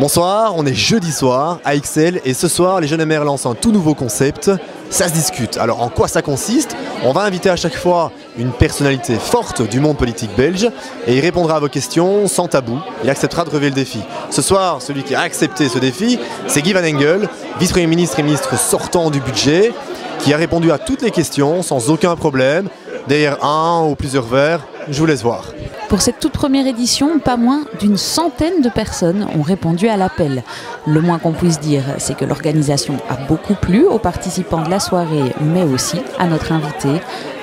Bonsoir, on est jeudi soir à Ixelles et ce soir les jeunes maires lancent un tout nouveau concept, ça se discute. Alors en quoi ça consiste? On va inviter à chaque fois une personnalité forte du monde politique belge et il répondra à vos questions sans tabou, il acceptera de relever le défi. Ce soir, celui qui a accepté ce défi, c'est Guy Van Engel, vice-premier ministre et ministre sortant du budget, qui a répondu à toutes les questions sans aucun problème, derrière un ou plusieurs verres, je vous laisse voir. Pour cette toute première édition, pas moins d'une centaine de personnes ont répondu à l'appel. Le moins qu'on puisse dire, c'est que l'organisation a beaucoup plu aux participants de la soirée, mais aussi à notre invité.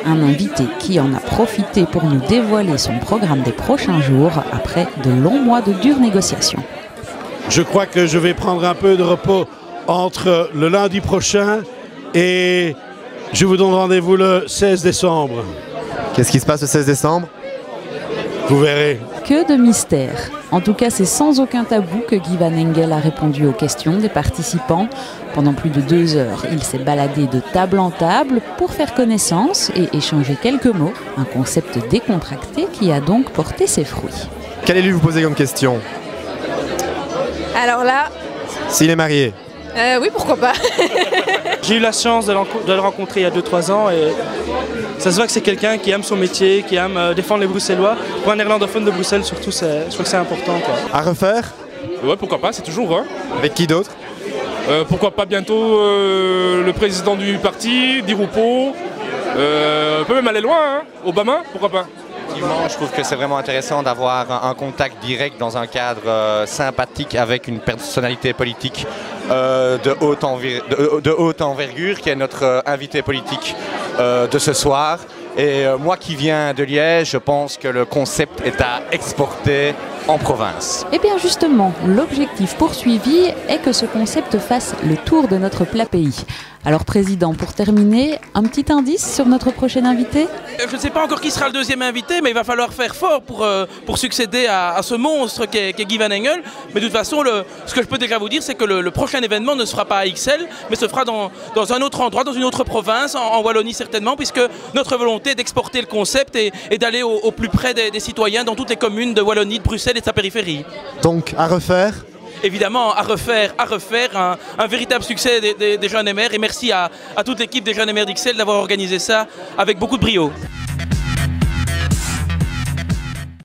Un invité qui en a profité pour nous dévoiler son programme des prochains jours après de longs mois de dures négociations. Je crois que je vais prendre un peu de repos entre le lundi prochain et je vous donne rendez-vous le 16 décembre. Qu'est-ce qui se passe le 16 décembre? Vous verrez. Que de mystère. En tout cas, c'est sans aucun tabou que Guy Van Engel a répondu aux questions des participants. Pendant plus de 2 heures, il s'est baladé de table en table pour faire connaissance et échanger quelques mots. Un concept décontracté qui a donc porté ses fruits. Qu'allez-lui vous poser comme question? Alors là... S'il est marié? Oui, pourquoi pas. J'ai eu la chance de le rencontrer il y a 2-3 ans et ça se voit que c'est quelqu'un qui aime son métier, qui aime défendre les Bruxellois. Pour un néerlandophone de Bruxelles surtout, je crois que c'est important, quoi. À refaire? Ouais, pourquoi pas, c'est toujours vrai. Avec qui d'autre? Pourquoi pas bientôt le président du parti, Di Rupo. On peut même aller loin, hein. Obama, pourquoi pas. Je trouve que c'est vraiment intéressant d'avoir un contact direct dans un cadre sympathique avec une personnalité politique de haute envergure qui est notre invité politique de ce soir. Et moi qui viens de Liège, je pense que le concept est à exporter en province. Eh bien justement, l'objectif poursuivi est que ce concept fasse le tour de notre plat pays. Alors Président, pour terminer, un petit indice sur notre prochain invité? Je ne sais pas encore qui sera le deuxième invité, mais il va falloir faire fort pour succéder à ce monstre qu'est Guy Van Engel. Mais de toute façon, ce que je peux déjà vous dire, c'est que le prochain événement ne se fera pas à Ixelles, mais se fera dans un autre endroit, dans une autre province, en Wallonie certainement, puisque notre volonté est d'exporter le concept et d'aller au plus près des citoyens dans toutes les communes de Wallonie, de Bruxelles et de sa périphérie. Donc à refaire? Évidemment, à refaire, un véritable succès des Jeunes et Maires. Et merci à toute l'équipe des Jeunes et Maires d'Ixelles d'avoir organisé ça avec beaucoup de brio.